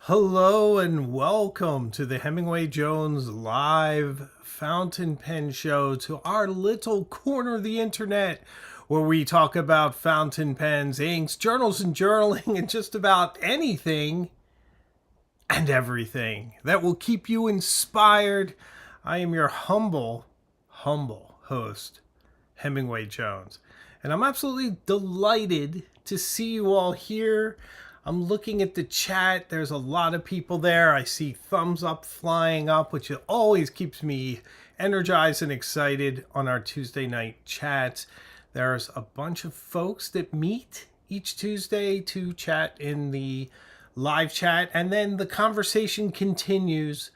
Hello and welcome to the Hemingway Jones live fountain pen show, to our little corner of the internet where we talk about fountain pens, inks, journals, and journaling, and just about anything and everything that will keep you inspired. I am your humble host, Hemingway Jones, and I'm absolutely delighted to see you all here. I'm looking at the chat. There's a lot of people there. I see thumbs up flying up, which always keeps me energized and excited on our Tuesday night chats. There's a bunch of folks that meet each Tuesday to chat in the live chat, and then the conversation continues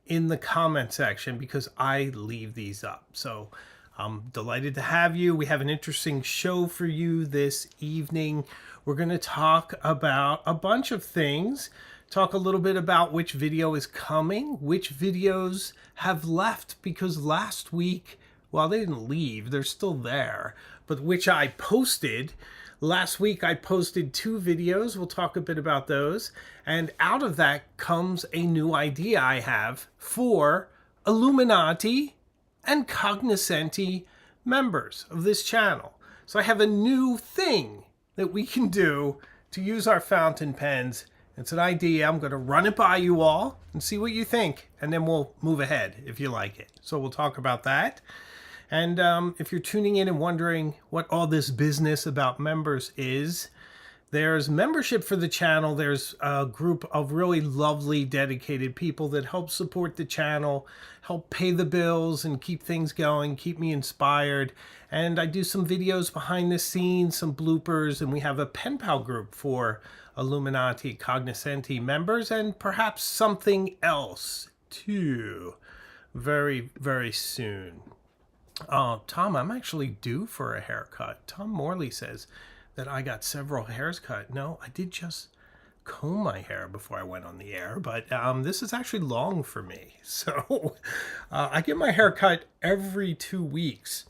in the comment section because I leave these up. So I'm delighted to have you. We have an interesting show for you this evening. We're going to talk about a bunch of things, talk a little bit about which video is coming, which videos have left, because last week, well, they didn't leave, they're still there, but which I posted. Last week I posted 2 videos. We'll talk a bit about those. And out of that comes a new idea I have for Illuminati and Cognoscenti members of this channel. So I have a new thing that we can do to use our fountain pens. It's an idea. I'm going to run it by you all and see what you think, and then we'll move ahead if you like it. So we'll talk about that. And if you're tuning in and wondering what all this business about members is, there's membership for the channel. There's a group of really lovely, dedicated people that help support the channel, help pay the bills and keep things going, keep me inspired. And I do some videos behind the scenes, some bloopers, and we have a pen pal group for Illuminati Cognoscenti members, and perhaps something else too, very, very soon. Tom, I'm actually due for a haircut. Tom Morley says that I got several hairs cut. No, I did just comb my hair before I went on the air, but this is actually long for me. So I get my hair cut every 2 weeks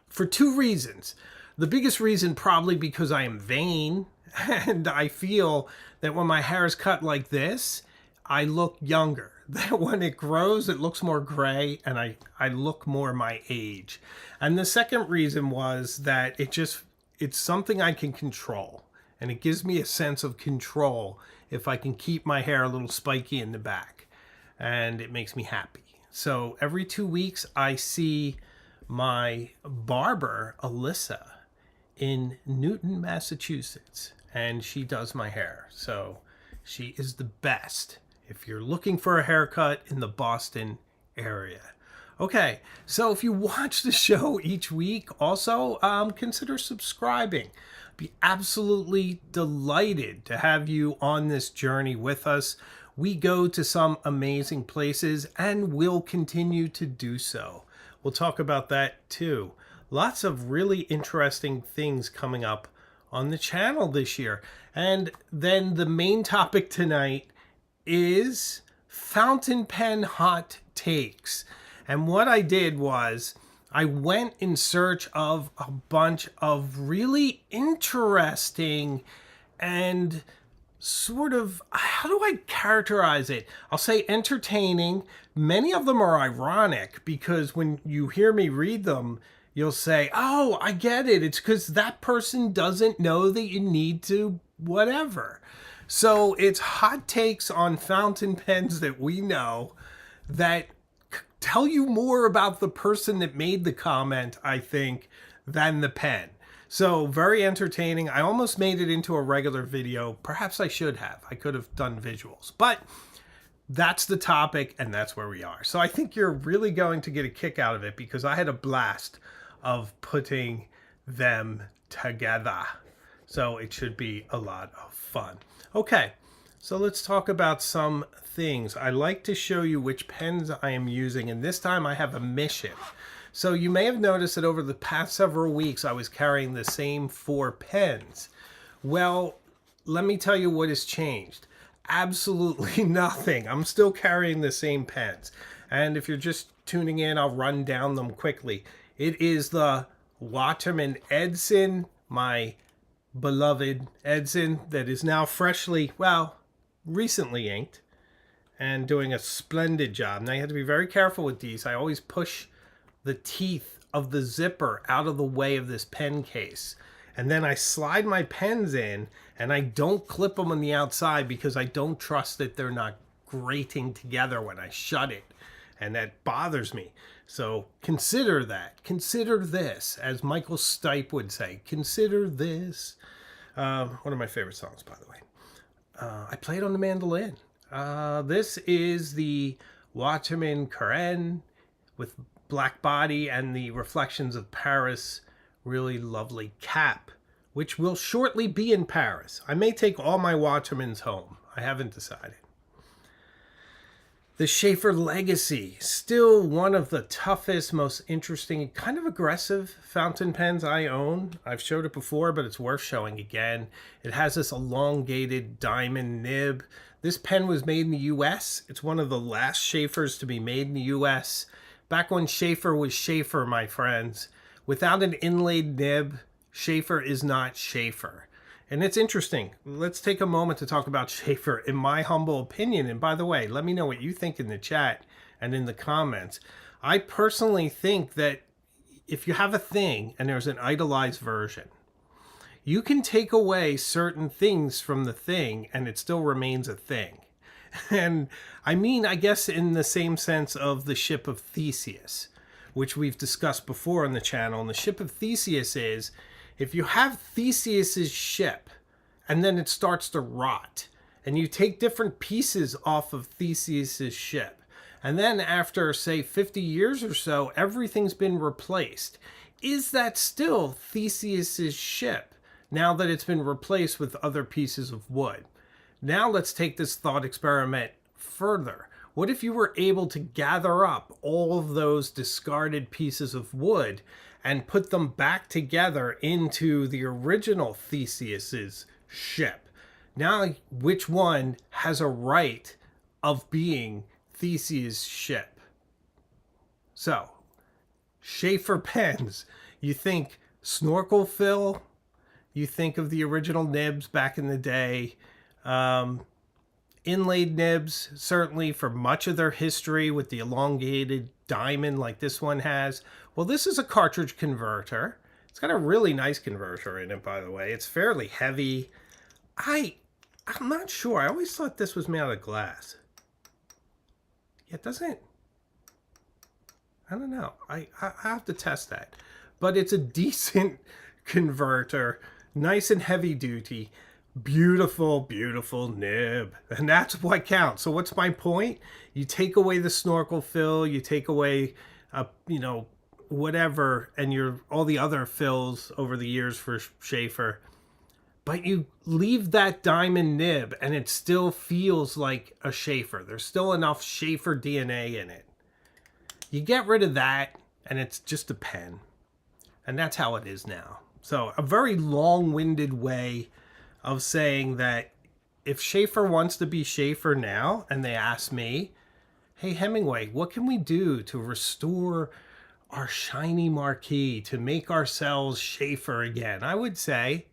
for 2 reasons. The biggest reason probably because I am vain, and I feel that when my hair is cut like this, I look younger. That when it grows, it looks more gray, and I look more my age. And the second reason was that it's something I can control, and it gives me a sense of control if I can keep my hair a little spiky in the back, and it makes me happy. So every 2 weeks I see my barber, Alyssa, in Newton, Massachusetts, and she does my hair. So she is the best if you're looking for a haircut in the Boston area. Okay, so if you watch the show each week, also consider subscribing. I'd be absolutely delighted to have you on this journey with us. We go to some amazing places and will continue to do so. We'll talk about that too. Lots of really interesting things coming up on the channel this year. And then the main topic tonight is fountain pen hot takes. And what I did was I went in search of a bunch of really interesting and sort of, how do I characterize it? I'll say entertaining. Many of them are ironic because when you hear me read them, you'll say, oh, I get it. It's because that person doesn't know that you need to whatever. So it's hot takes on fountain pens that we know that tell you more about the person that made the comment, I think, than the pen. So very entertaining. I almost made it into a regular video. Perhaps I should have. I could have done visuals. But that's the topic, and that's where we are. So I think you're really going to get a kick out of it because I had a blast of putting them together. So it should be a lot of fun. Okay, so let's talk about some things. I like to show you which pens I am using, and this time I have a mission. So you may have noticed that over the past several weeks I was carrying the same 4 pens. Well, let me tell you what has changed. Absolutely nothing. I'm still carrying the same pens. And if you're just tuning in, I'll run down them quickly. It is the Waterman Edison, my beloved Edison, that is now freshly, well, recently inked and doing a splendid job. Now you have to be very careful with these. I always push the teeth of the zipper out of the way of this pen case. And then I slide my pens in, and I don't clip them on the outside because I don't trust that they're not grating together when I shut it. And that bothers me. So consider that. Consider this, as Michael Stipe would say. Consider this. One of my favorite songs, by the way. I play it on the mandolin. This is the Waterman Karen with black body and the Reflections of Paris really lovely cap, which will shortly be in Paris. I may take all my Watermans home. I haven't decided. The Schaefer Legacy, still one of the toughest, most interesting, kind of aggressive fountain pens I own. I've showed it before, but it's worth showing again. It has this elongated diamond nib. This pen was made in the US. It's one of the last Schaefers to be made in the US. Back when Schaefer was Schaefer, my friends. Without an inlaid nib, Schaefer is not Schaefer. And it's interesting. Let's take a moment to talk about Schaefer, in my humble opinion. And by the way, let me know what you think in the chat and in the comments. I personally think that if you have a thing and there's an idolized version, you can take away certain things from the thing and it still remains a thing. And I mean, I guess in the same sense of the ship of Theseus, which we've discussed before on the channel. And the ship of Theseus is, if you have Theseus's ship and then it starts to rot and you take different pieces off of Theseus's ship, and then after, say, 50 years or so, everything's been replaced, is that still Theseus's ship now that it's been replaced with other pieces of wood? Now let's take this thought experiment further. What if you were able to gather up all of those discarded pieces of wood and put them back together into the original Theseus's ship? Now, which one has a right of being Theseus' ship? So, Schaefer pens. You think snorkel fill? You think of the original nibs back in the day. Inlaid nibs, certainly for much of their history with the elongated diamond like this one has. Well, this is a cartridge converter. It's got a really nice converter in it, by the way. It's fairly heavy. I'm not sure. I always thought this was made out of glass. Yeah, it doesn't. I don't know. I have to test that. But it's a decent converter. Nice and heavy duty. Beautiful, beautiful nib. And that's what counts. So what's my point? You take away the snorkel fill, you take away, whatever, and all the other fills over the years for Schaefer. But you leave that diamond nib and it still feels like a Schaefer. There's still enough Schaefer DNA in it. You get rid of that and it's just a pen. And that's how it is now. So a very long-winded way of saying that if Schaefer wants to be Schaefer now, and they ask me, hey, Hemingway, what can we do to restore our shiny marquee, to make ourselves Schaefer again? I would say,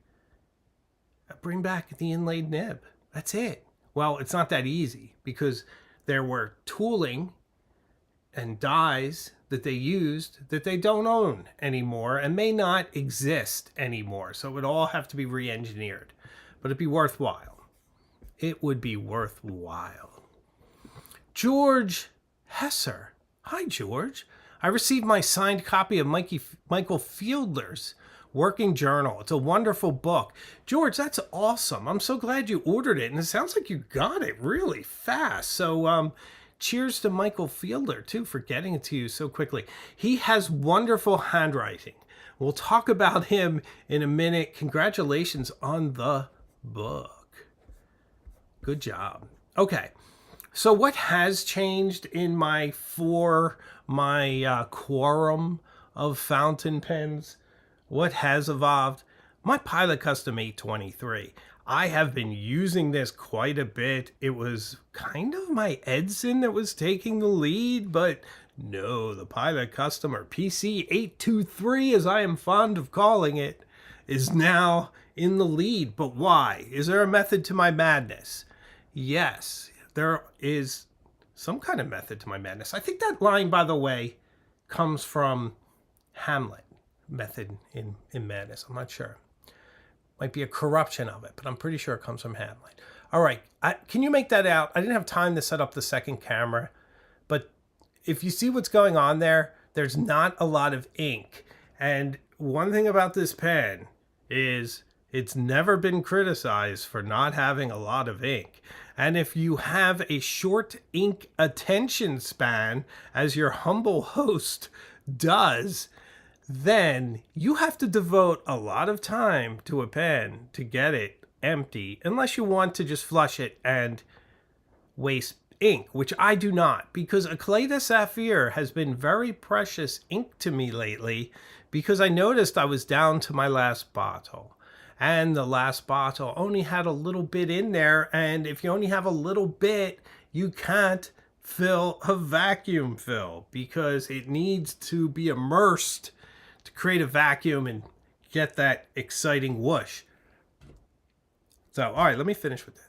bring back the inlaid nib. That's it. Well, it's not that easy because there were tooling and dies that they used that they don't own anymore and may not exist anymore. So it would all have to be re-engineered. But it'd be worthwhile. It would be worthwhile. George Hesser. Hi, George. I received my signed copy of Michael Fiedler's Working Journal. It's a wonderful book. George, that's awesome. I'm so glad you ordered it. And it sounds like you got it really fast. So cheers to Michael Fiedler, too, for getting it to you so quickly. He has wonderful handwriting. We'll talk about him in a minute. Congratulations on the book. Good job. Okay, so what has changed in my quorum of fountain pens? What has evolved? My Pilot Custom 823. I have been using this quite a bit. It was kind of my Edson that was taking the lead, but no, the Pilot Custom, or PC 823 as I am fond of calling it, is now in the lead. But why? Is there a method to my madness? Yes, there is some kind of method to my madness. I think that line, by the way, comes from Hamlet, method in madness. I'm not sure. Might be a corruption of it, but I'm pretty sure it comes from Hamlet. All right, can you make that out? I didn't have time to set up the second camera, but if you see what's going on there, there's not a lot of ink. And one thing about this pen is it's never been criticized for not having a lot of ink. And if you have a short ink attention span, as your humble host does, then you have to devote a lot of time to a pen to get it empty, unless you want to just flush it and waste ink, which I do not, because Eclat de Saphir has been very precious ink to me lately, because I noticed I was down to my last bottle. And the last bottle only had a little bit in there, and if you only have a little bit, you can't fill a vacuum fill, because it needs to be immersed to create a vacuum and get that exciting whoosh. So, all right, let me finish with this.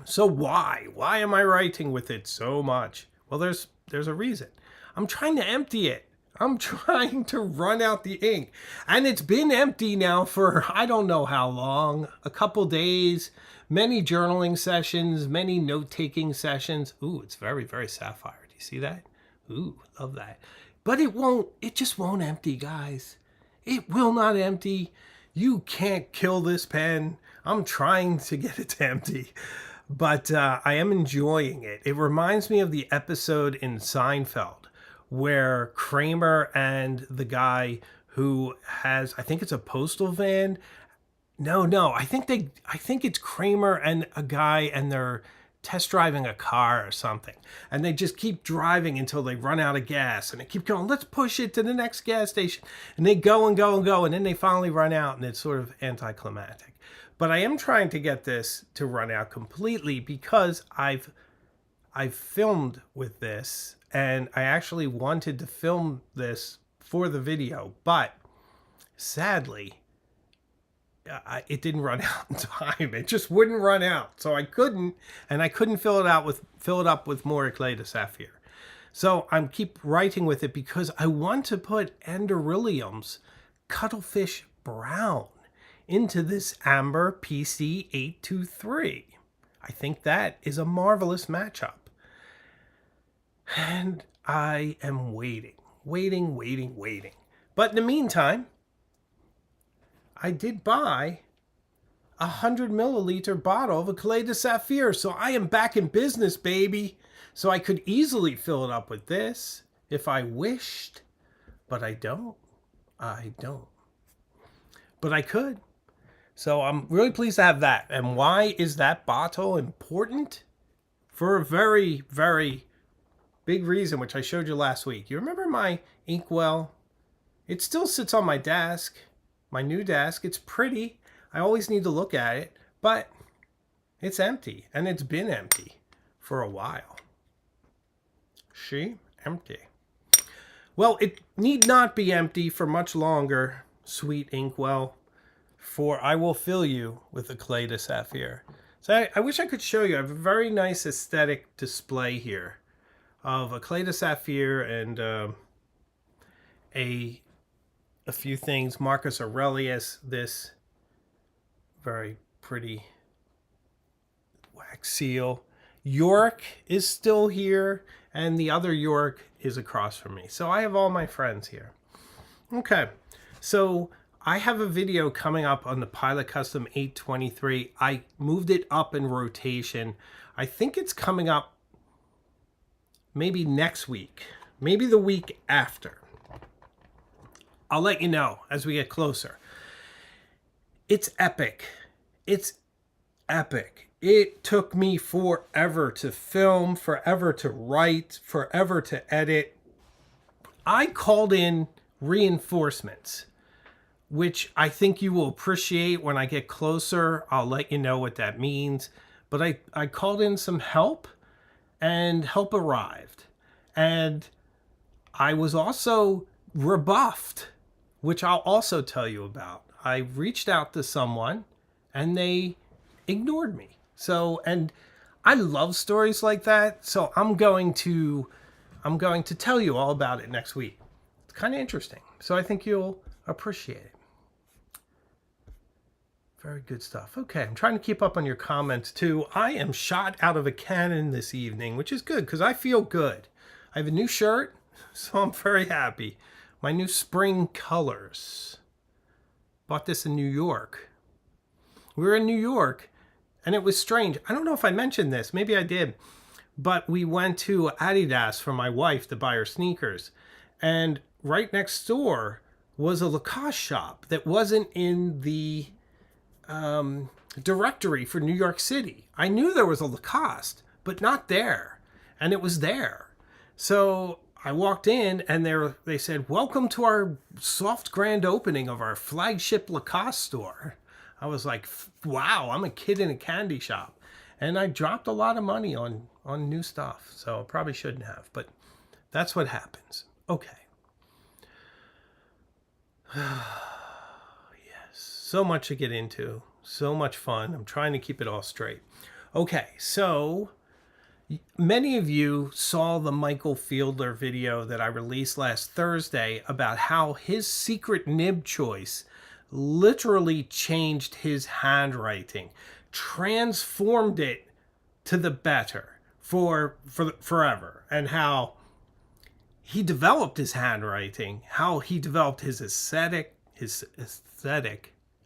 So why am I writing with it so much? Well, there's a reason. I'm trying to empty it. I'm trying to run out the ink. And it's been empty now for I don't know how long, a couple days, many journaling sessions, many note-taking sessions. Ooh, it's very, very sapphire. Do you see that? Ooh, love that. But it just won't empty, guys. It will not empty. You can't kill this pen. I'm trying to get it to empty. But I am enjoying it. It reminds me of the episode in Seinfeld where Kramer and the guy who has, I think it's a postal van. No, I think it's Kramer and a guy, and they're test driving a car or something. And they just keep driving until they run out of gas, and they keep going, let's push it to the next gas station. And they go and go and go, and then they finally run out, and it's sort of anticlimactic. But I am trying to get this to run out completely, because I've filmed with this, and I actually wanted to film this for the video, but sadly, it didn't run out in time. It just wouldn't run out, so I couldn't fill it up with more Eclat de Saphir. So I'm keep writing with it because I want to put Enderilium's Cuttlefish Brown into this Amber PC823. I think that is a marvelous matchup. And I am waiting. But in the meantime, I did buy a 100 milliliter bottle of Eclat de Saphir. So I am back in business, baby. So I could easily fill it up with this if I wished, but I don't. But I could. So I'm really pleased to have that. And why is that bottle important? For a very, very big reason, which I showed you last week. You remember my inkwell? It still sits on my desk, my new desk. It's pretty. I always need to look at it, but it's empty, and it's been empty for a while. See? Empty. Well, it need not be empty for much longer, sweet inkwell, for I will fill you with Eclat de Saphir. So I wish I could show you. I have a very nice aesthetic display here of Eclat de Saphir and a few things. Marcus Aurelius, this very pretty wax seal. York is still here, and the other York is across from me. So I have all my friends here. Okay, so I have a video coming up on the Pilot Custom 823. I moved it up in rotation. I think it's coming up maybe next week, maybe the week after. I'll let you know as we get closer. It's epic. It's epic. It took me forever to film, forever to write, forever to edit. I called in reinforcements, which I think you will appreciate when I get closer. I'll let you know what that means. But I called in some help, and help arrived. And I was also rebuffed, which I'll also tell you about. I reached out to someone, and they ignored me. So, and I love stories like that. So I'm going to tell you all about it next week. It's kind of interesting. So I think you'll appreciate it. Very good stuff. Okay, I'm trying to keep up on your comments too. I am shot out of a cannon this evening, which is good because I feel good. I have a new shirt, so I'm very happy. My new spring colors. Bought this in New York. We were in New York, and it was strange. I don't know if I mentioned this. Maybe I did. But we went to Adidas for my wife to buy her sneakers. And right next door was a Lacoste shop that wasn't in the directory for New York City. I knew there was a Lacoste, but not there. And it was there. So I walked in and they said, "Welcome to our soft grand opening of our flagship Lacoste store." I was like, wow, I'm a kid in a candy shop. And I dropped a lot of money on new stuff. So I probably shouldn't have, but that's what happens. Okay. So much to get into, so much fun. I'm trying to keep it all straight. Okay, so many of you saw the Michael Fiedler video that I released last Thursday about how his secret nib choice literally changed his handwriting, transformed it to the better for forever, and how he developed his handwriting, how he developed his aesthetic.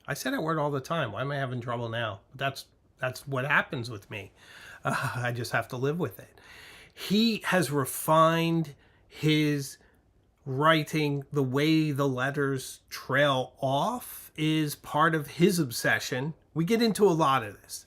I say that word all the time. Why am I having trouble now? That's what happens with me. I just have to live with it. He has refined his writing. The way the letters trail off is part of his obsession. We get into a lot of this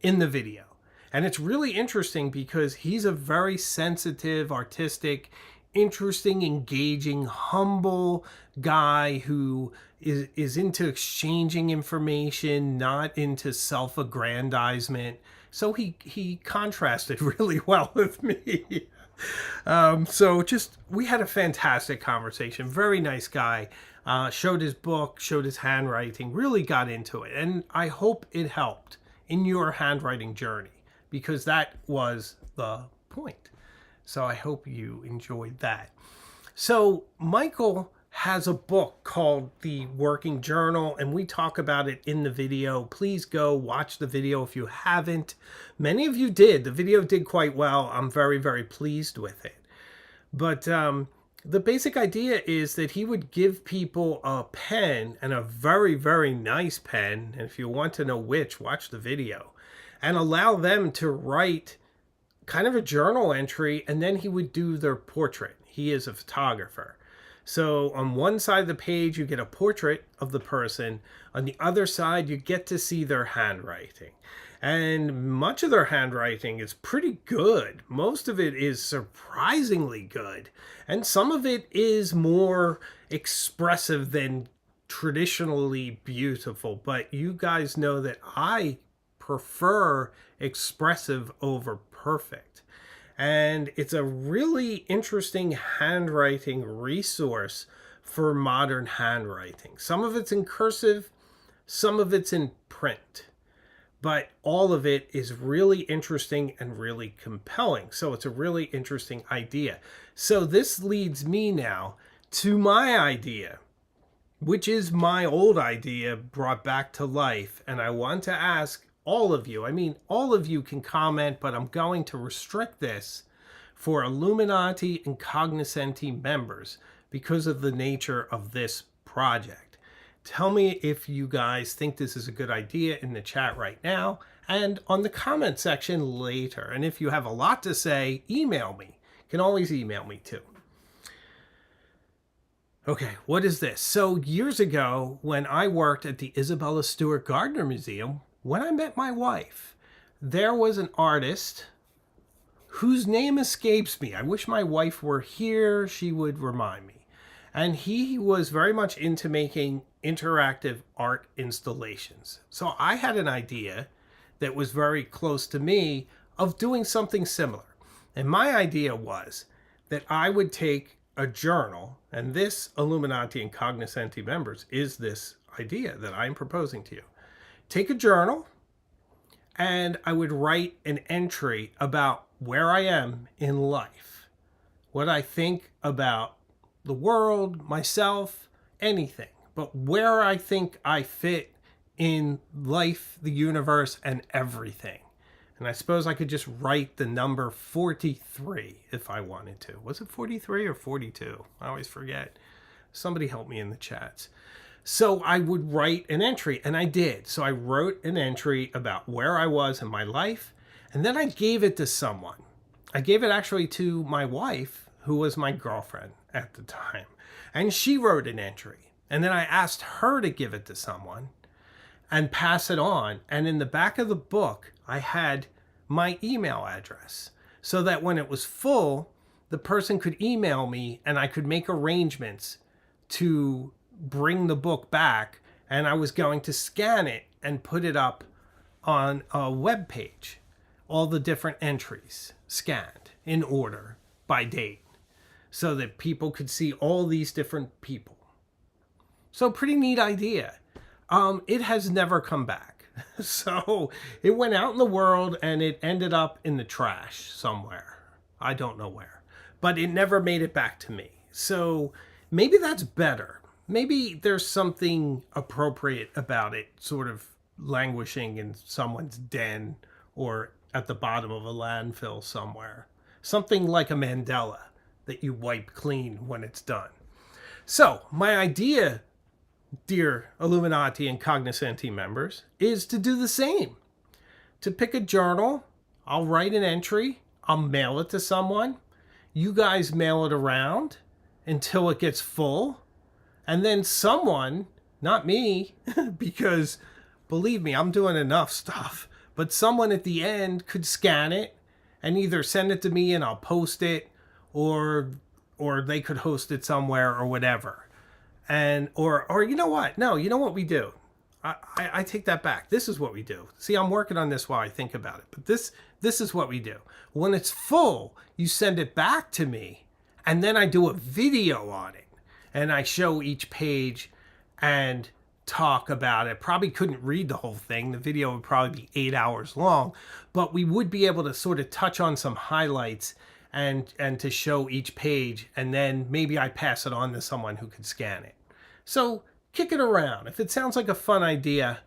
in the video. And it's really interesting because he's a very sensitive, artistic, interesting, engaging, humble guy who is into exchanging information, not into self-aggrandizement. So he contrasted really well with me. So we had a fantastic conversation. Very nice guy. Showed his book, showed his handwriting, really got into it. And I hope it helped in your handwriting journey, because that was the point. So I hope you enjoyed that. So Michael has a book called The Working Journal, and we talk about it in the video. Please go watch the video if you haven't. Many of you did. The video did quite well. I'm very, very pleased with it. But the basic idea is that he would give people a pen, and a very, very nice pen, and if you want to know which, watch the video, and allow them to write kind of a journal entry, and then he would do their portrait. He is a photographer. So on one side of the page, you get a portrait of the person. On the other side, you get to see their handwriting. And much of their handwriting is pretty good. Most of it is surprisingly good. And some of it is more expressive than traditionally beautiful. But you guys know that I prefer expressive over perfect. And it's a really interesting handwriting resource for modern handwriting. Some of it's in cursive, some of it's in print, but all of it is really interesting and really compelling. So it's a really interesting idea. So this leads me now to my idea, which is my old idea brought back to life. And I want to ask all of you, all of you can comment, but I'm going to restrict this for Illuminati and Cognoscenti members because of the nature of this project. Tell me if you guys think this is a good idea in the chat right now and on the comment section later. And if you have a lot to say, email me. You can always email me too. Okay, what is this? So years ago, when I worked at the Isabella Stewart Gardner Museum, when I met my wife, there was an artist whose name escapes me. I wish my wife were here. She would remind me. And he was very much into making interactive art installations. So I had an idea that was very close to me of doing something similar. And my idea was that I would take a journal, and this Illuminati and Cognoscenti Members is this idea that I'm proposing to you. Take a journal, and I would write an entry about where I am in life, what I think about the world, myself, anything, but where I think I fit in life, the universe, and everything. And I suppose I could just write the number 43 if I wanted to. Was it 43 or 42? I always forget. Somebody help me in the chats. So I would write an entry, and I did. So I wrote an entry about where I was in my life, and then I gave it to someone. I gave it actually to my wife, who was my girlfriend at the time. And she wrote an entry. And then I asked her to give it to someone and pass it on. And in the back of the book, I had my email address so that when it was full, the person could email me and I could make arrangements to bring the book back, and I was going to scan it and put it up on a web page, all the different entries scanned in order by date, so that people could see all these different people. So pretty neat idea. It has never come back. So it went out in the world and it ended up in the trash somewhere. I don't know where, but it never made it back to me. So maybe that's better. Maybe there's something appropriate about it sort of languishing in someone's den or at the bottom of a landfill somewhere. Something like a Mandela that you wipe clean when it's done. So my idea, dear Illuminati and Cognoscenti members, is to do the same. To pick a journal, I'll write an entry, I'll mail it to someone, you guys mail it around until it gets full, and then someone, not me, because believe me, I'm doing enough stuff, but someone at the end could scan it and either send it to me and I'll post it, or they could host it somewhere or whatever. And or you know what? No, you know what we do? I take that back. This is what we do. See, I'm working on this while I think about it. But this is what we do. When it's full, you send it back to me, and then I do a video on it. And I show each page and talk about it. Probably couldn't read the whole thing. The video would probably be 8 hours long. But we would be able to sort of touch on some highlights and to show each page, and then maybe I pass it on to someone who could scan it. So kick it around. If it sounds like a fun idea,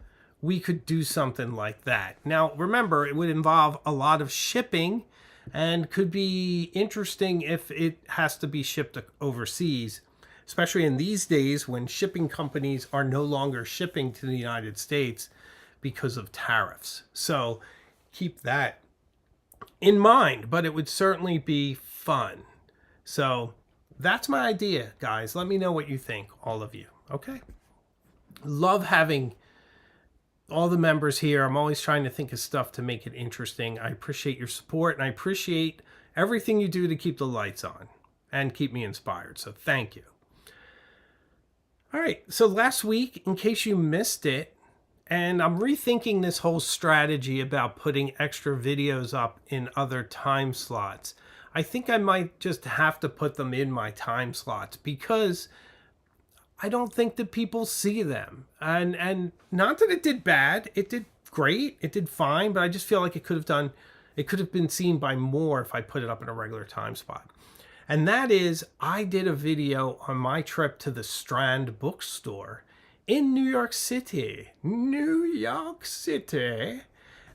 we could do something like that. Now, remember, it would involve a lot of shipping and could be interesting if it has to be shipped overseas, especially in these days when shipping companies are no longer shipping to the United States because of tariffs. So keep that in mind, but it would certainly be fun. So that's my idea, guys. Let me know what you think, all of you. Okay. Love having all the members here. I'm always trying to think of stuff to make it interesting. I appreciate your support, and I appreciate everything you do to keep the lights on and keep me inspired. So thank you. All right. So last week, in case you missed it, and I'm rethinking this whole strategy about putting extra videos up in other time slots. I think I might just have to put them in my time slots because I don't think that people see them. And not that it did bad. It did great. It did fine. But I just feel like it could have been seen by more if I put it up in a regular time spot. And that is, I did a video on my trip to the Strand bookstore in New York City.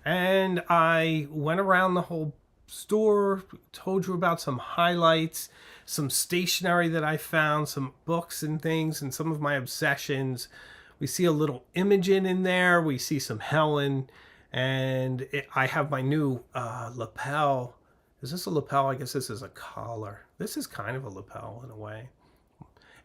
And I went around the whole store, told you about some highlights, some stationery that I found, some books and things, and some of my obsessions. We see a little Imogen in there. We see some Helen. And I have my new lapel. Is this a lapel? I guess this is a collar. This is kind of a lapel in a way.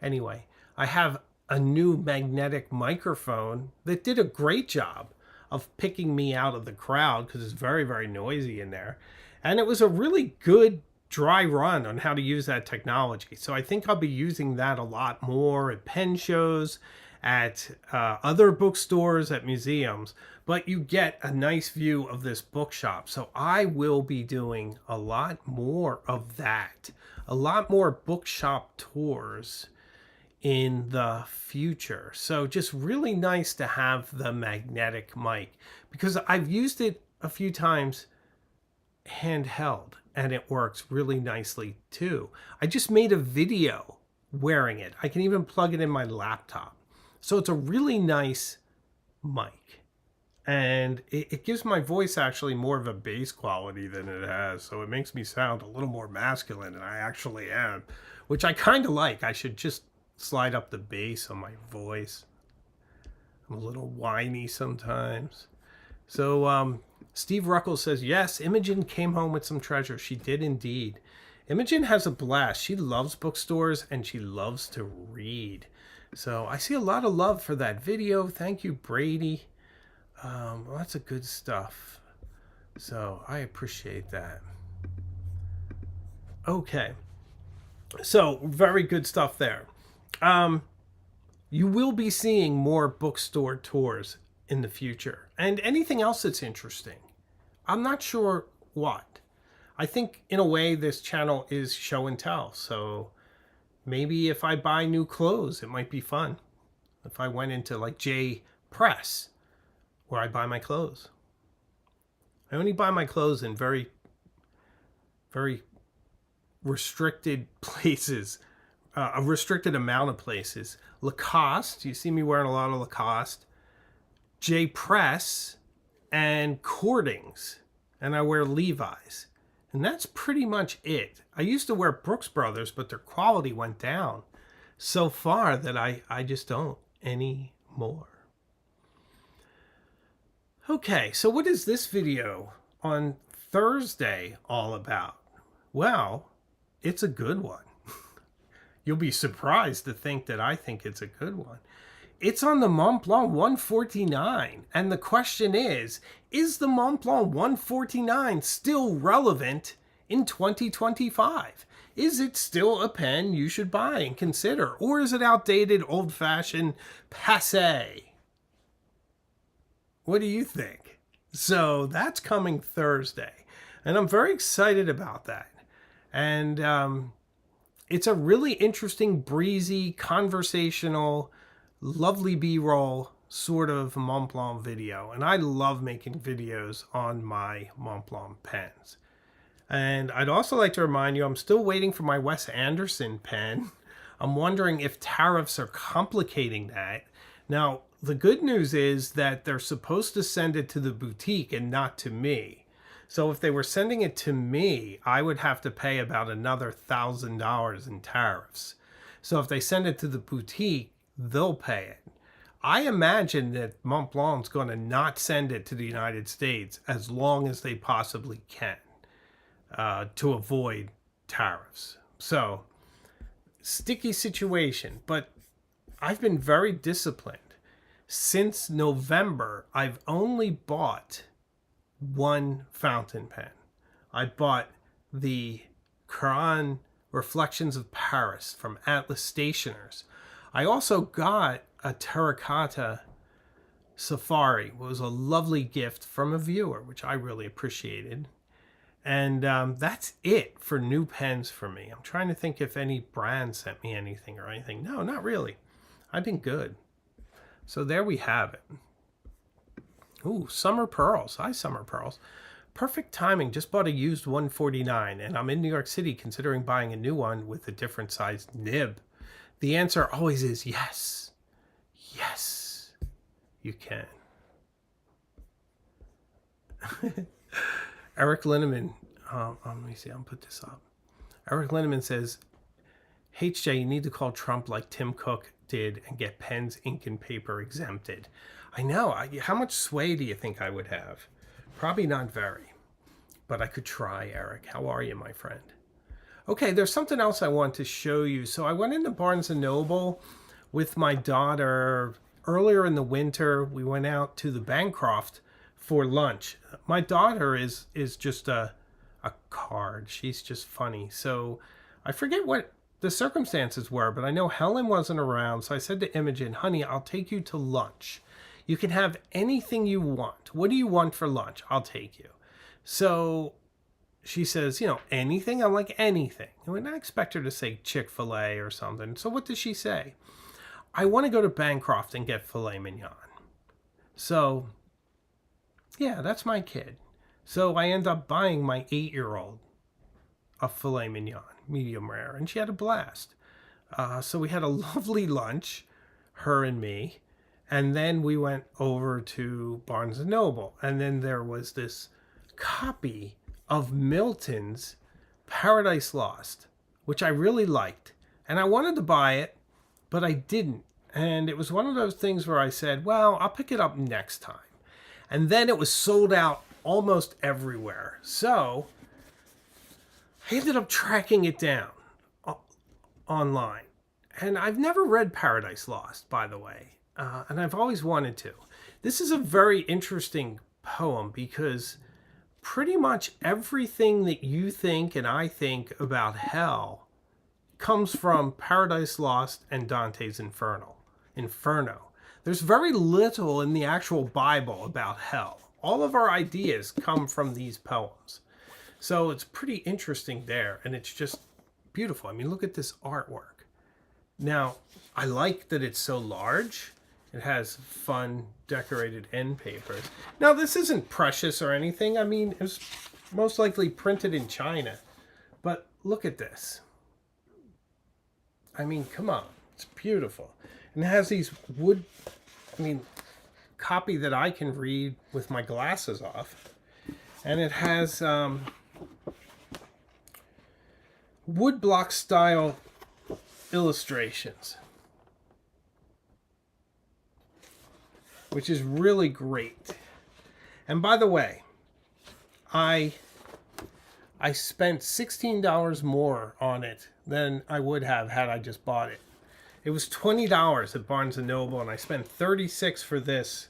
Anyway, I have a new magnetic microphone that did a great job of picking me out of the crowd because it's very, very noisy in there. And it was a really good dry run on how to use that technology. So I think I'll be using that a lot more at pen shows, at other bookstores, at museums. But you get a nice view of this bookshop. So I will be doing a lot more of that. A lot more bookshop tours in the future. So just really nice to have the magnetic mic because I've used it a few times handheld, and it works really nicely too. I just made a video wearing it. I can even plug it in my laptop. So it's a really nice mic. And it gives my voice actually more of a bass quality than it has. So it makes me sound a little more masculine than I actually am, which I kind of like. I should just slide up the bass on my voice. I'm a little whiny sometimes. So Steve Ruckle says, yes, Imogen came home with some treasure. She did indeed. Imogen has a blast. She loves bookstores and she loves to read. So I see a lot of love for that video. Thank you, Brady. Lots of good stuff. So I appreciate that. Okay. So very good stuff there. You will be seeing more bookstore tours in the future. And anything else that's interesting. I'm not sure what. I think in a way this channel is show and tell. So maybe if I buy new clothes, it might be fun. If I went into like J Press, where I buy my clothes. I only buy my clothes in very, very restricted places, a restricted amount of places. Lacoste, you see me wearing a lot of Lacoste, J Press, and Cordings, and I wear Levi's. And that's pretty much it. I used to wear Brooks Brothers, but their quality went down so far that I just don't anymore. Okay, so what is this video on Thursday all about? Well, it's a good one. You'll be surprised to think that I think it's a good one. It's on the Mont Blanc 149. And the question is the Mont Blanc 149 still relevant in 2025? Is it still a pen you should buy and consider? Or is it outdated, old-fashioned, passé? What do you think? So that's coming Thursday. And I'm very excited about that. And it's a really interesting, breezy, conversational, lovely B-roll sort of Mont Blanc video. And I love making videos on my Mont Blanc pens. And I'd also like to remind you, I'm still waiting for my Wes Anderson pen. I'm wondering if tariffs are complicating that. Now, the good news is that they're supposed to send it to the boutique and not to me. So if they were sending it to me, I would have to pay about another $1,000 in tariffs. So if they send it to the boutique, they'll pay it. I imagine that Mont Blanc's going to not send it to the United States as long as they possibly can to avoid tariffs. So, sticky situation, but I've been very disciplined. Since November, I've only bought one fountain pen. I bought the Crayon Reflections of Paris from Atlas Stationers. I also got a terracotta safari. It was a lovely gift from a viewer, which I really appreciated. And that's it for new pens for me. I'm trying to think if any brand sent me anything or anything. No, not really. I've been good. So there we have it. Ooh, Summer Pearls. Hi, Summer Pearls. Perfect timing. Just bought a used 149, and I'm in New York City considering buying a new one with a different sized nib. The answer always is yes. Yes, you can. Eric Linneman. Let me see. I'll put this up. Eric Linneman says, HJ, you need to call Trump like Tim Cook did and get pens, ink, and paper exempted. I know. How much sway do you think I would have? Probably not very. But I could try, Eric. How are you, my friend? Okay, there's something else I want to show you. So I went into Barnes & Noble with my daughter earlier in the winter. We went out to the Bancroft for lunch. My daughter is just a card. She's just funny. So I forget what the circumstances were, but I know Helen wasn't around. So I said to Imogen, honey, I'll take you to lunch. You can have anything you want. What do you want for lunch? I'll take you. So she says, anything? I'm like, anything. And I expect her to say Chick-fil-A or something. So what does she say? I want to go to Bancroft and get filet mignon. So, yeah, that's my kid. So I end up buying my 8-year-old a filet mignon, medium rare, and she had a blast. So we had a lovely lunch, her and me, and then we went over to Barnes & Noble, and then there was this copy of Milton's Paradise Lost, which I really liked, and I wanted to buy it, but I didn't. And it was one of those things where I said, well, I'll pick it up next time. And then it was sold out almost everywhere. So I ended up tracking it down online. And I've never read Paradise Lost, by the way. And I've always wanted to. This is a very interesting poem because pretty much everything that you think and I think about hell comes from Paradise Lost and Dante's Inferno. There's very little in the actual Bible about hell. All of our ideas come from these poems. So it's pretty interesting there, and it's just beautiful. I mean, look at this artwork. Now, I like that it's so large. It has fun decorated end papers. Now, this isn't precious or anything. I mean, it was most likely printed in China. But look at this. I mean, come on. It's beautiful. And it has these wood, copy that I can read with my glasses off. And it has woodblock style illustrations, which is really great. And by the way, I spent $16 more on it than I would have had I just bought it. It was $20 at Barnes & Noble, and I spent $36 for this,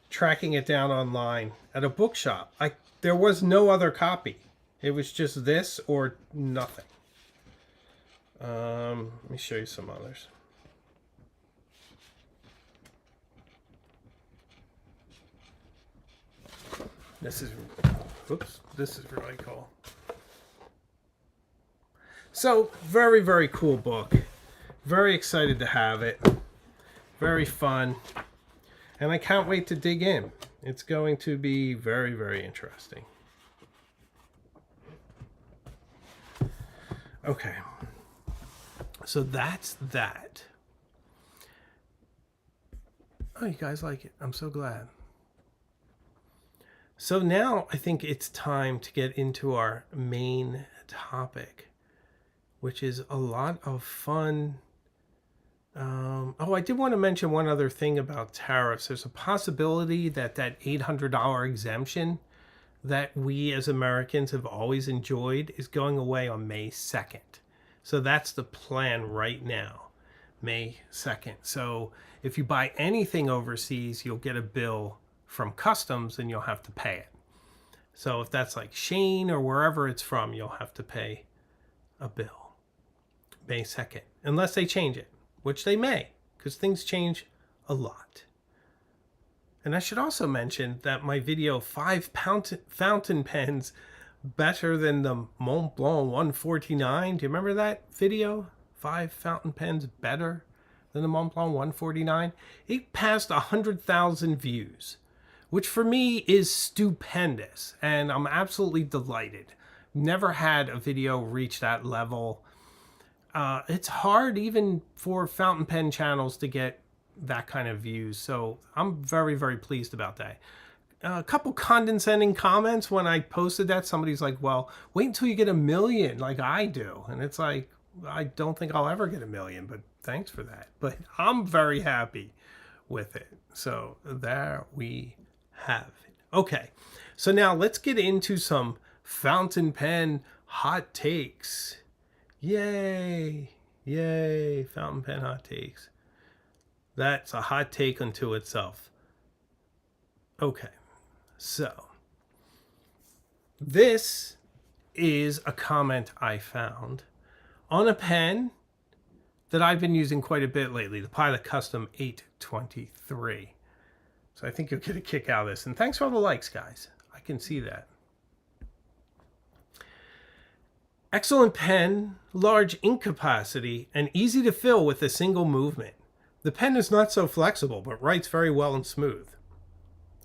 tracking it down online at a bookshop. There was no other copy. It was just this or nothing. Let me show you some others. This is really cool. So, very, very cool book. Very excited to have it. Very fun. And I can't wait to dig in. It's going to be very, very interesting. Okay. So that's that. Oh, you guys like it. I'm so glad. So now I think it's time to get into our main topic, which is a lot of fun. I did want to mention one other thing about tariffs. There's a possibility that $800 exemption that we as Americans have always enjoyed is going away on May 2nd. So that's the plan right now, May 2nd. So if you buy anything overseas, you'll get a bill from customs and you'll have to pay it. So if that's like Shane or wherever it's from, you'll have to pay a bill May 2nd, unless they change it, which they may, because things change a lot. And I should also mention that my video, 5 fountain pens better than the Mont Blanc 149. Do you remember that video? 5 fountain pens better than the Mont Blanc 149. It passed 100,000 views, which for me is stupendous. And I'm absolutely delighted. Never had a video reach that level. It's hard even for fountain pen channels to get that kind of views. So I'm very, very pleased about that. A couple condescending comments when I posted that. Somebody's like, well, wait until you get 1 million like I do. And it's like, I don't think I'll ever get 1 million, but thanks for that. But I'm very happy with it. So there we have it. Okay, so now let's get into some fountain pen hot takes. Yay, yay, fountain pen hot takes. That's a hot take unto itself. Okay, so this is a comment I found on a pen that I've been using quite a bit lately, the Pilot Custom 823. So I think you'll get a kick out of this. And thanks for all the likes, guys. I can see that. Excellent pen, large ink capacity, and easy to fill with a single movement. The pen is not so flexible, but writes very well and smooth.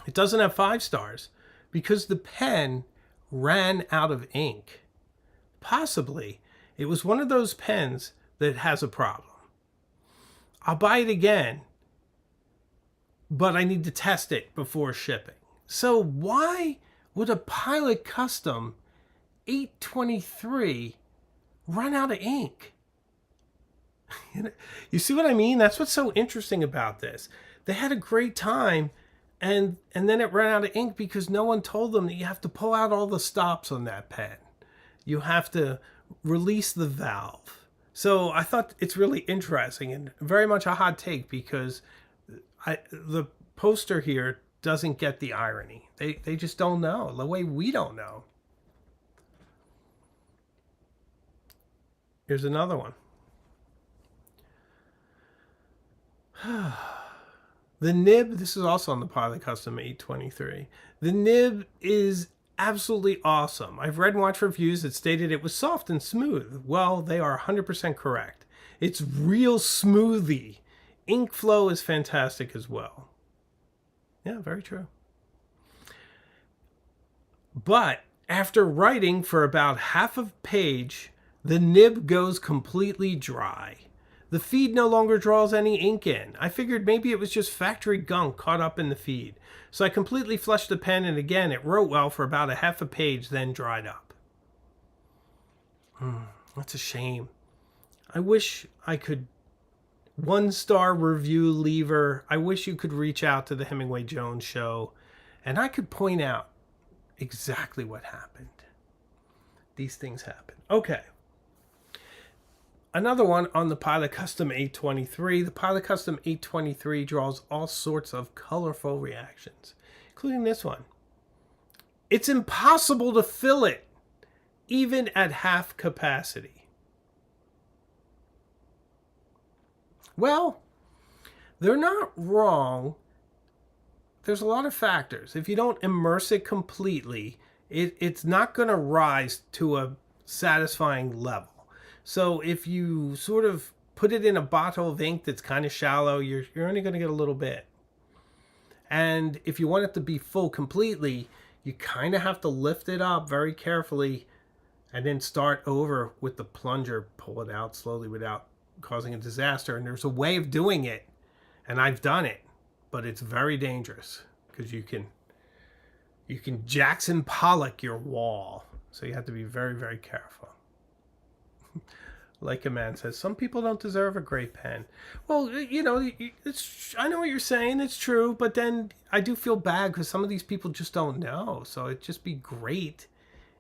It doesn't have 5 stars because the pen ran out of ink. Possibly, it was one of those pens that has a problem. I'll buy it again, but I need to test it before shipping. So why would a Pilot Custom 823 run out of ink? You see what I mean? That's what's so interesting about this. They had a great time, and then it ran out of ink because no one told them that you have to pull out all the stops on that pen. You have to release the valve. So I thought it's really interesting and very much a hot take, because the poster here doesn't get the irony. They just don't know the way we don't know. Here's another one. The nib, this is also on the Pilot Custom 823. The nib is absolutely awesome. I've read and watched reviews that stated it was soft and smooth. Well, they are 100% correct. It's real smoothie. Ink flow is fantastic as well. Yeah, very true. But after writing for about half a page, the nib goes completely dry. The feed no longer draws any ink in. I figured maybe it was just factory gunk caught up in the feed. So I completely flushed the pen, and again, it wrote well for about a half a page, then dried up. That's a shame. I wish I could... 1-star review lever. I wish you could reach out to the Hemingway Jones Show, and I could point out exactly what happened. These things happen. Okay. Another one on the Pilot Custom 823. The Pilot Custom 823 draws all sorts of colorful reactions, including this one. It's impossible to fill it, even at half capacity. Well, they're not wrong. There's a lot of factors. If you don't immerse it completely, it's not going to rise to a satisfying level. So if you sort of put it in a bottle of ink that's kind of shallow, you're only going to get a little bit. And if you want it to be full completely, you kind of have to lift it up very carefully and then start over with the plunger, pull it out slowly without causing a disaster. And there's a way of doing it, and I've done it, but it's very dangerous because you can Jackson Pollock your wall. So you have to be very, very careful. Like a man says, some people don't deserve a great pen. Well, you know, I know what you're saying. It's true. But then I do feel bad because some of these people just don't know. So it'd just be great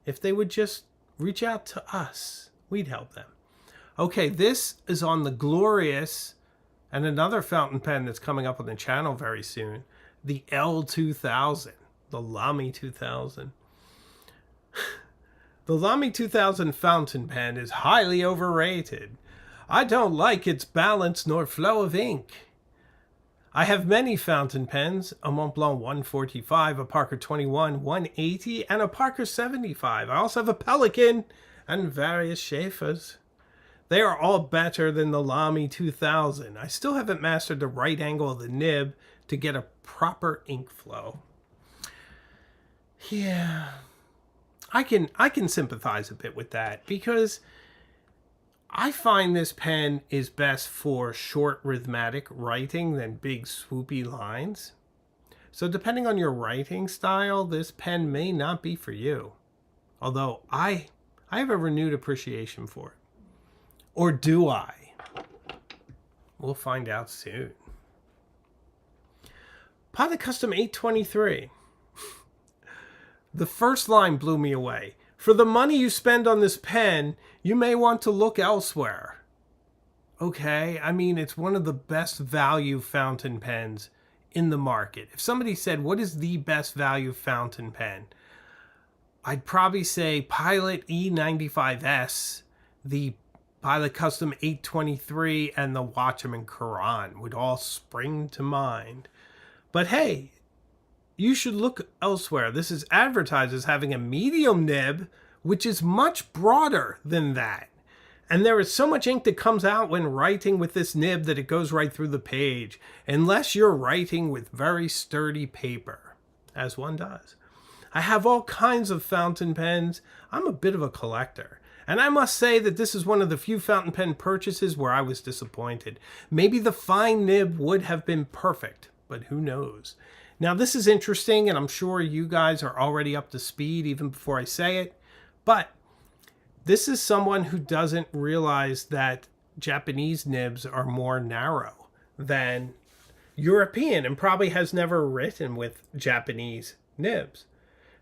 if they would just reach out to us. We'd help them. Okay, this is on the glorious and another fountain pen that's coming up on the channel very soon. The L2000. The Lamy 2000. The Lamy 2000 fountain pen is highly overrated. I don't like its balance nor flow of ink. I have many fountain pens, a Montblanc 145, a Parker 21, 180, and a Parker 75. I also have a Pelican and various Schaeffers. They are all better than the Lamy 2000. I still haven't mastered the right angle of the nib to get a proper ink flow. Yeah... I can sympathize a bit with that because I find this pen is best for short rhythmic writing than big swoopy lines. So depending on your writing style, this pen may not be for you. Although I have a renewed appreciation for it. Or do I? We'll find out soon. Pilot Custom 823. The first line blew me away. For the money you spend on this pen, you may want to look elsewhere. Okay, I mean, it's one of the best value fountain pens in the market. If somebody said, what is the best value fountain pen? I'd probably say Pilot E95S, the Pilot Custom 823, and the Watchman Quran would all spring to mind. But hey, you should look elsewhere. This is advertised as having a medium nib, which is much broader than that. And there is so much ink that comes out when writing with this nib that it goes right through the page, unless you're writing with very sturdy paper, as one does. I have all kinds of fountain pens. I'm a bit of a collector. And I must say that this is one of the few fountain pen purchases where I was disappointed. Maybe the fine nib would have been perfect, but who knows? Now this is interesting, and I'm sure you guys are already up to speed even before I say it, but this is someone who doesn't realize that Japanese nibs are more narrow than European and probably has never written with Japanese nibs.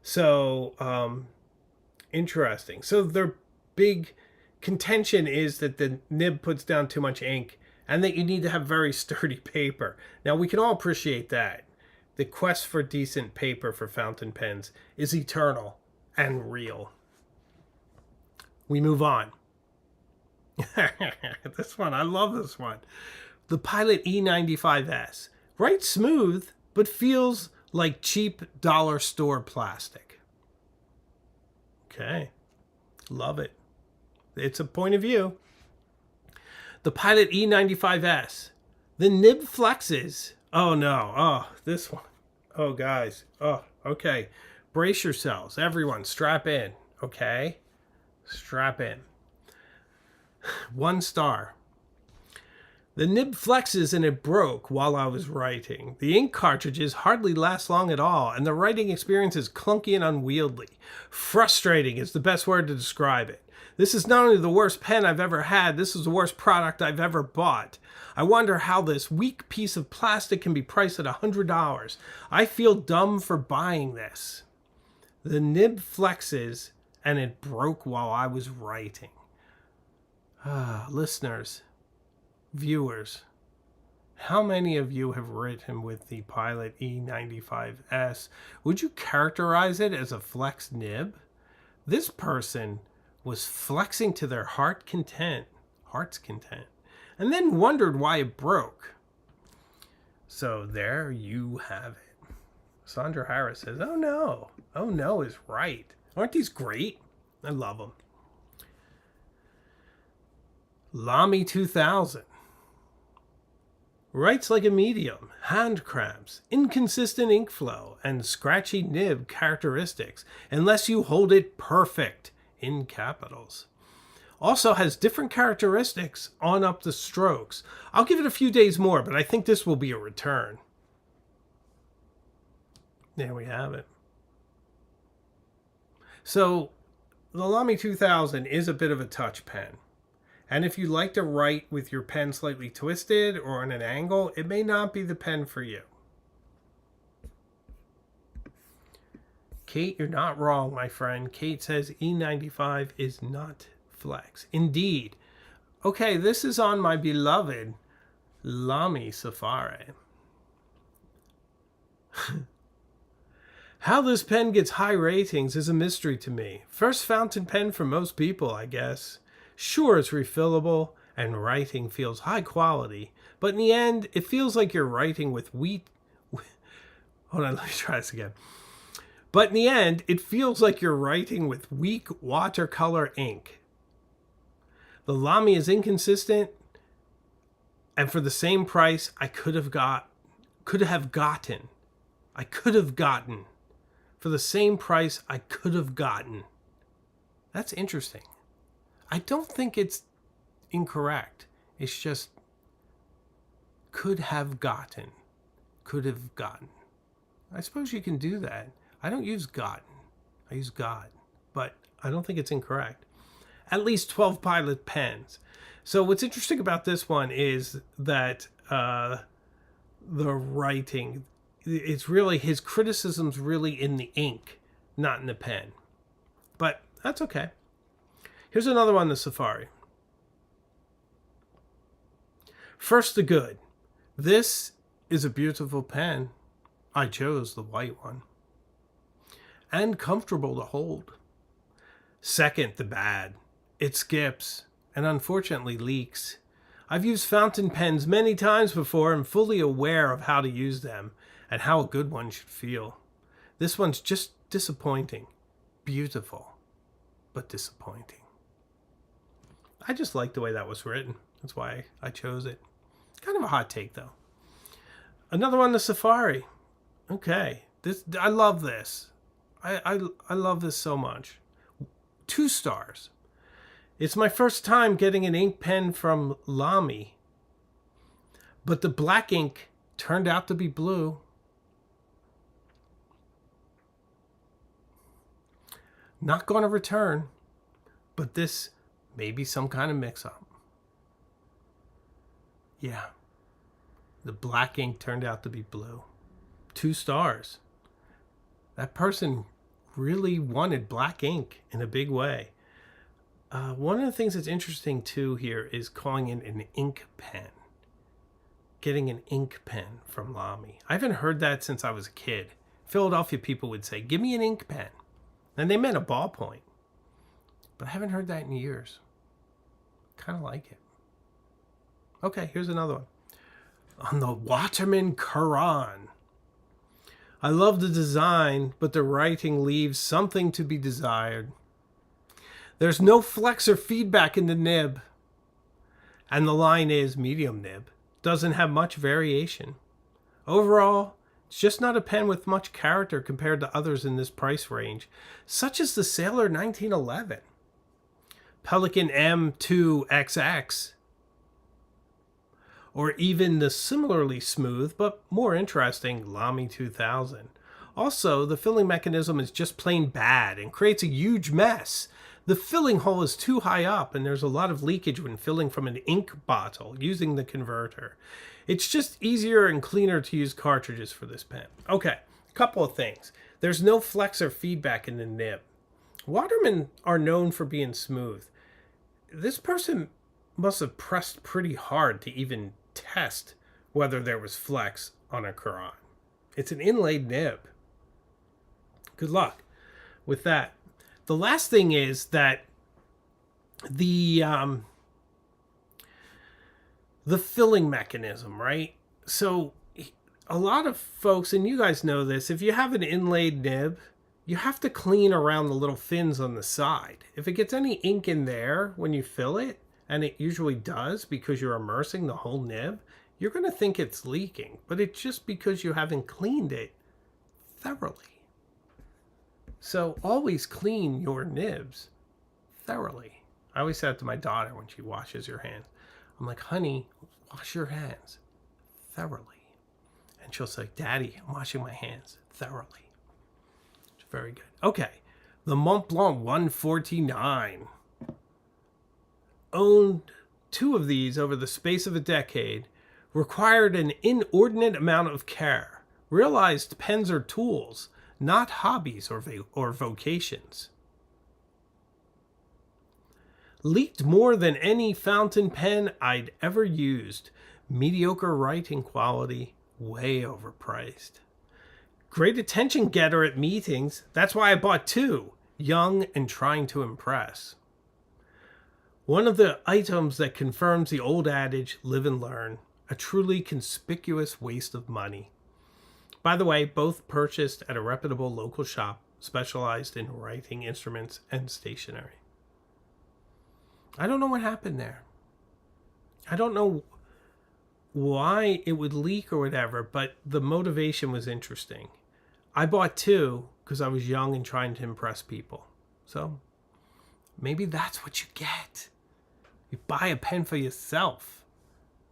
So, interesting. So their big contention is that the nib puts down too much ink and that you need to have very sturdy paper. Now, we can all appreciate that. The quest for decent paper for fountain pens is eternal and real. We move on. This one, I love this one. The Pilot E95S. Writes smooth, but feels like cheap dollar store plastic. Okay. Love it. It's a point of view. The Pilot E95S. The nib flexes. Oh no. Oh, this one. Oh, guys. Oh, okay. Brace yourselves. Everyone, strap in. Okay? Strap in. 1 star. The nib flexes and it broke while I was writing. The ink cartridges hardly last long at all, and the writing experience is clunky and unwieldy. Frustrating is the best word to describe it. This is not only the worst pen I've ever had, this is the worst product I've ever bought. I wonder how this weak piece of plastic can be priced at $100. I feel dumb for buying this. The nib flexes and it broke while I was writing. Listeners, viewers, how many of you have written with the Pilot E95S? Would you characterize it as a flex nib? This person was flexing to their heart's content, and then wondered why it broke. So there you have it. Sandra Harris says, oh no is right. Aren't these great? I love them. Lamy 2000. Writes like a medium, hand cramps, inconsistent ink flow, and scratchy nib characteristics, unless you hold it perfect, in capitals. Also has different characteristics on up the strokes. I'll give it a few days more, but I think this will be a return. There we have it. So, the Lamy 2000 is a bit of a touch pen. And if you like to write with your pen slightly twisted or on an angle, it may not be the pen for you. Kate, you're not wrong, my friend. Kate says E95 is not flex. Indeed. Okay, this is on my beloved Lamy Safari. How this pen gets high ratings is a mystery to me. First fountain pen for most people, I guess. Sure, it's refillable and writing feels high quality, but in the end, it feels like you're writing with Hold on, let me try this again. But in the end, it feels like you're writing with weak watercolor ink. The Lamy is inconsistent, and for the same price, I could have gotten. For the same price, I could have gotten. That's interesting. I don't think it's incorrect. It's just could have gotten. I suppose you can do that. I don't use gotten. I use God. But I don't think it's incorrect. At least 12 Pilot pens. So what's interesting about this one is that the writing, it's really, his criticism's really in the ink, not in the pen. But that's okay. Here's another one, the Safari. First the good. This is a beautiful pen. I chose the white one. And comfortable to hold. Second, the bad. It skips and unfortunately leaks. I've used fountain pens many times before and fully aware of how to use them and how a good one should feel. This one's just disappointing. Beautiful, but disappointing. I just like the way that was written. That's why I chose it. Kind of a hot take, though. Another one, the Safari. Okay. I love this. I love this so much. 2 stars. It's my first time getting an ink pen from Lamy, but the black ink turned out to be blue. Not going to return, but this may be some kind of mix-up. Yeah, the black ink turned out to be blue. 2 stars. That person really wanted black ink in a big way. One of the things that's interesting too here is calling it an ink pen. Getting an ink pen from Lamy. I haven't heard that since I was a kid. Philadelphia people would say, "Give me an ink pen." And they meant a ballpoint. But I haven't heard that in years. Kind of like it. Okay, here's another one. On the Waterman Quran. I love the design, but the writing leaves something to be desired. There's no flex or feedback in the nib. And the line is medium nib. Doesn't have much variation. Overall, it's just not a pen with much character compared to others in this price range, such as the Sailor 1911, Pelican M2XX, or even the similarly smooth but more interesting Lamy 2000. Also, the filling mechanism is just plain bad and creates a huge mess. The filling hole is too high up and there's a lot of leakage when filling from an ink bottle using the converter. It's just easier and cleaner to use cartridges for this pen. Okay, a couple of things. There's no flex or feedback in the nib. Watermen are known for being smooth. This person must have pressed pretty hard to even test whether there was flex on a Quran. It's an inlaid nib. Good luck with that. The last thing is that the filling mechanism, right? So a lot of folks, and you guys know this, if you have an inlaid nib, you have to clean around the little fins on the side. If it gets any ink in there when you fill it, and it usually does because you're immersing the whole nib, you're going to think it's leaking, but it's just because you haven't cleaned it thoroughly. So always clean your nibs thoroughly. I always say that to my daughter when she washes her hands. I'm like, "Honey, wash your hands thoroughly." And she'll say, "Daddy, I'm washing my hands thoroughly." It's very good. Okay, the Mont Blanc 149. Owned 2 of these over the space of a decade. Required an inordinate amount of care. Realized pens are tools, not hobbies or vocations. Leaked more than any fountain pen I'd ever used. Mediocre writing quality, way overpriced. Great attention getter at meetings. That's why I bought 2. Young and trying to impress. One of the items that confirms the old adage, live and learn. A truly conspicuous waste of money. By the way, both purchased at a reputable local shop specialized in writing instruments and stationery. I don't know what happened there. I don't know why it would leak or whatever, but the motivation was interesting. I bought 2 because I was young and trying to impress people. So maybe that's what you get. You buy a pen for yourself,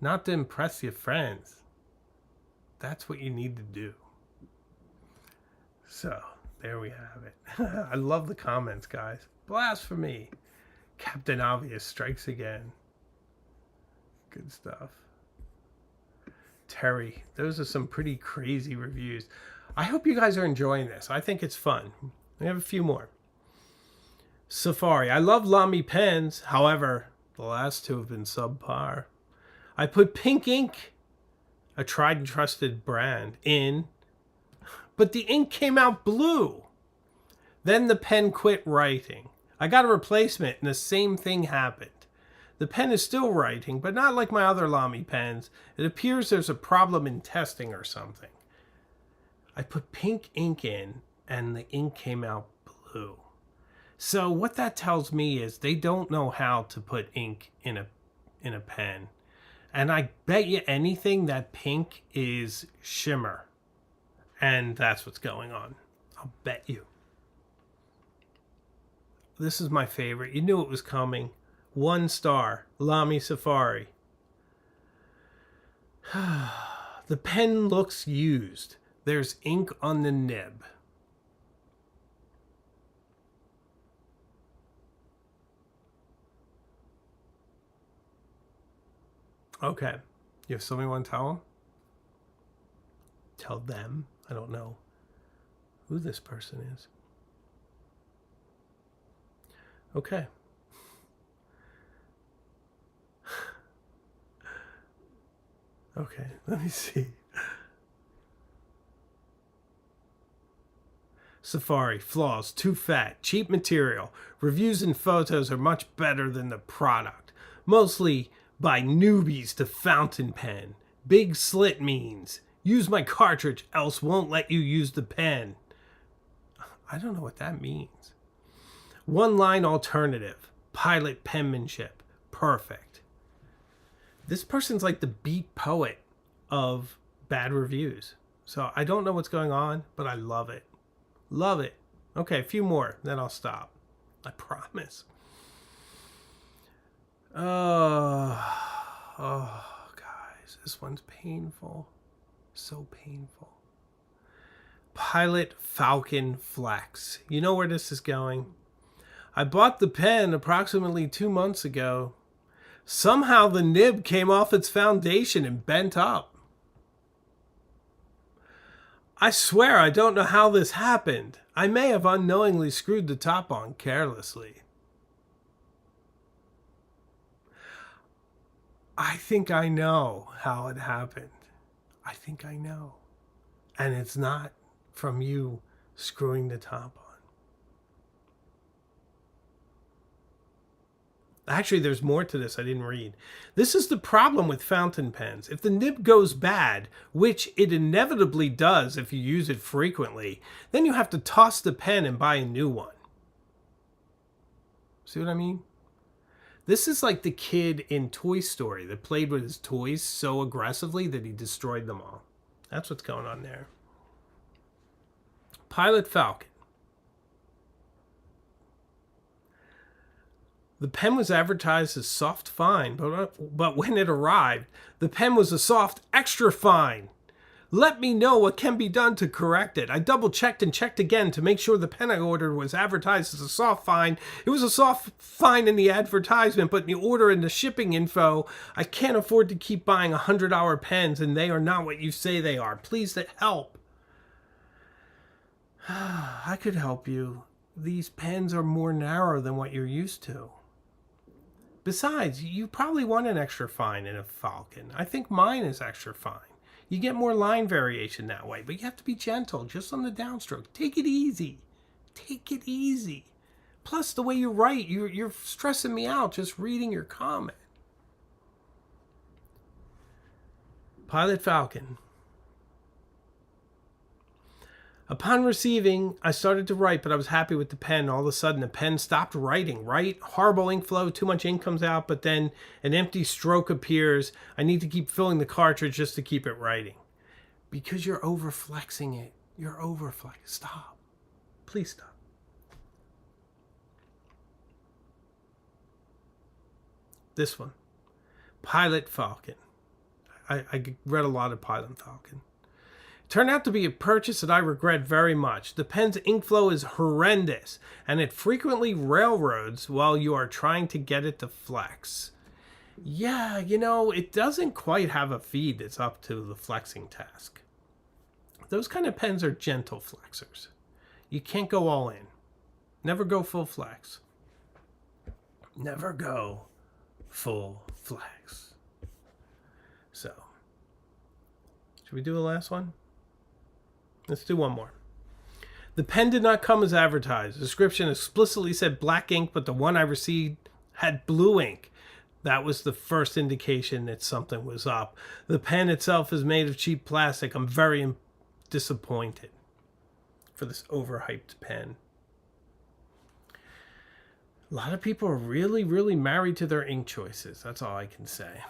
not to impress your friends. That's what you need to do. So, there we have it. I love the comments, guys. Blasphemy. Captain Obvious strikes again. Good stuff. Terry, those are some pretty crazy reviews. I hope you guys are enjoying this. I think it's fun. We have a few more. Safari. I love Lamy pens. However, the last 2 have been subpar. I put pink ink, a tried and trusted brand, in, but the ink came out blue. Then the pen quit writing. I got a replacement and the same thing happened. The pen is still writing, but not like my other Lamy pens. It appears there's a problem in testing or something. I put pink ink in and the ink came out blue. So what that tells me is they don't know how to put ink in a pen. And I bet you anything that pink is shimmer. And that's what's going on. I'll bet you. this is my favorite. You knew it was coming. 1 star. Lamy Safari. The pen looks used. There's ink on the nib. Okay. You have somebody want to tell them? Tell them? I don't know who this person is. Okay. Okay, let me see. Safari, flaws, too fat, cheap material. Reviews and photos are much better than the product. Mostly by newbies to fountain pen. Big slit means use my cartridge, else won't let you use the pen. I don't know what that means. 1 line alternative. Pilot penmanship. Perfect. This person's like the beat poet of bad reviews. So I don't know what's going on, but I love it. Love it. Okay, a few more, then I'll stop. I promise. Oh, guys, this one's painful. So painful. Pilot Falcon Flex. You know where this is going? I bought the pen approximately 2 months ago. Somehow the nib came off its foundation and bent up. I swear I don't know how this happened. I may have unknowingly screwed the top on carelessly. I think I know how it happened. I think I know. And it's not from you screwing the top on. Actually, there's more to this I didn't read. This is the problem with fountain pens. If the nib goes bad, which it inevitably does if you use it frequently, then you have to toss the pen and buy a new one. See what I mean? This is like the kid in Toy Story that played with his toys so aggressively that he destroyed them all. That's what's going on there. Pilot Falcon. The pen was advertised as soft fine, but when it arrived, the pen was a soft extra fine. Let me know what can be done to correct it. I double checked and checked again to make sure the pen I ordered was advertised as a soft fine. It was a soft fine in the advertisement, but in the order and the shipping info, I can't afford to keep buying $100 pens, and they are not what you say they are. Please help. I could help you. These pens are more narrow than what you're used to. Besides, you probably want an extra fine in a Falcon. I think mine is extra fine. You get more line variation that way, but you have to be gentle, just on the downstroke. Take it easy. Take it easy. Plus, the way you write, you're stressing me out just reading your comment. Pilot Falcon. Upon receiving, I started to write, but I was happy with the pen. All of a sudden, the pen stopped writing. Horrible ink flow, too much ink comes out, but then an empty stroke appears. I need to keep filling the cartridge just to keep it writing. Because you're over-flexing it. You're over-flexing. Stop. Please stop. This one. Pilot Falcon. I read a lot of Pilot Falcon. Turned out to be a purchase that I regret very much. The pen's ink flow is horrendous, and it frequently railroads while you are trying to get it to flex. Yeah, it doesn't quite have a feed that's up to the flexing task. Those kind of pens are gentle flexors. You can't go all in. Never go full flex. Never go full flex. So, should we do the last one? Let's do one more. The pen did not come as advertised. The description explicitly said black ink, but the one I received had blue ink. That was the first indication that something was up. The pen itself is made of cheap plastic. I'm very disappointed for this overhyped pen. A lot of people are really, really married to their ink choices. That's all I can say.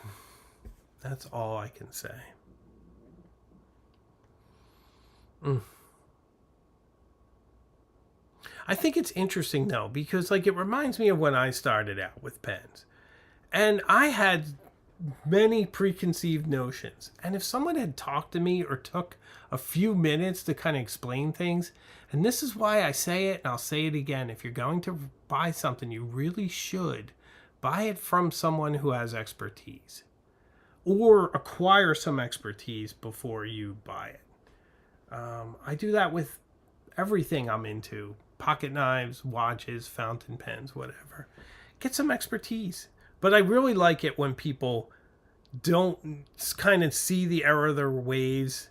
That's all I can say. I think it's interesting though, because like it reminds me of when I started out with pens. And I had many preconceived notions. And if someone had talked to me or took a few minutes to kind of explain things, and this is why I say it, and I'll say it again, if you're going to buy something, you really should buy it from someone who has expertise, or acquire some expertise before you buy it. I do that with everything I'm into: pocket knives, watches, fountain pens, whatever. Get some expertise. But I really like it when people don't kind of see the error of their ways.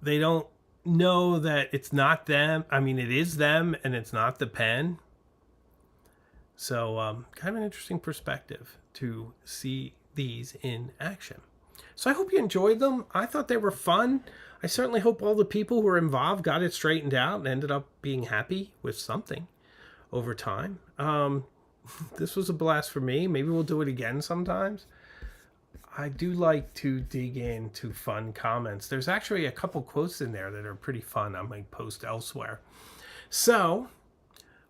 They don't know that it's not them. I mean, it is them and it's not the pen. So kind of an interesting perspective to see these in action. So I hope you enjoyed them. I thought they were fun. I certainly hope all the people who were involved got it straightened out and ended up being happy with something over time. This was a blast for me. Maybe we'll do it again sometimes. I do like to dig into fun comments. There's actually a couple quotes in there that are pretty fun. I might post elsewhere. So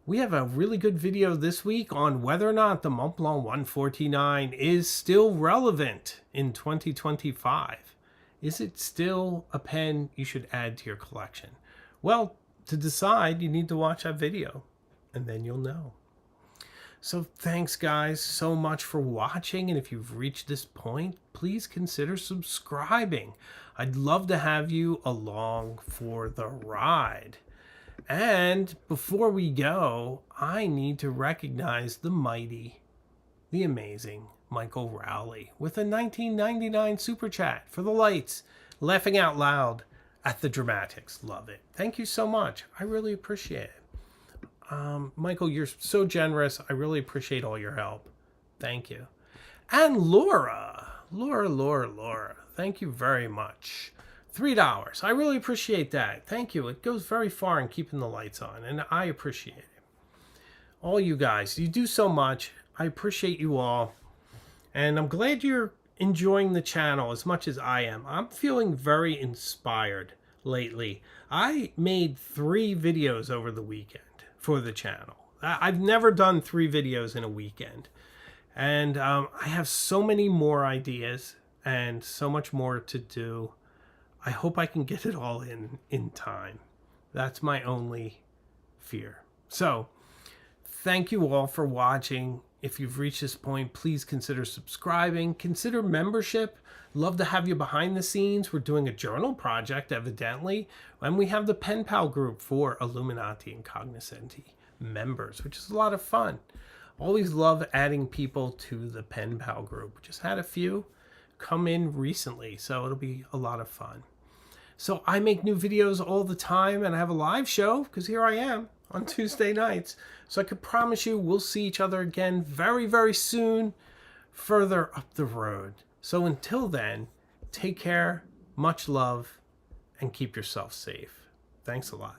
we have a really good video this week on whether or not the Montblanc 149 is still relevant in 2025. Is it still a pen you should add to your collection? Well, to decide, you need to watch that video, and then you'll know. So thanks, guys, so much for watching. And if you've reached this point, please consider subscribing. I'd love to have you along for the ride. And before we go, I need to recognize the mighty, the amazing Michael Rowley with a 1999 super chat for the lights, laughing out loud at the dramatics. Love it. Thank you so much. I really appreciate it. Michael, you're so generous. I really appreciate all your help. Thank you. And Laura, thank you very much. $3. I really appreciate that. Thank you. It goes very far in keeping the lights on, and I appreciate it. All you guys, you do so much. I appreciate you all. And I'm glad you're enjoying the channel as much as I am. I'm feeling very inspired lately. I made 3 videos over the weekend for the channel. I've never done 3 videos in a weekend. And I have so many more ideas and so much more to do. I hope I can get it all in time. That's my only fear. So, thank you all for watching. If you've reached this point, please consider subscribing. Consider membership. Love to have you behind the scenes. We're doing a journal project, evidently. And we have the Pen Pal group for Illuminati and Cognoscenti Members, which is a lot of fun. Always love adding people to the Pen Pal group. Just had a few come in recently, so it'll be a lot of fun. So I make new videos all the time, and I have a live show, because here I am on Tuesday nights. So I could promise you we'll see each other again very, very soon, further up the road. So until then, take care, much love, and keep yourself safe. Thanks a lot.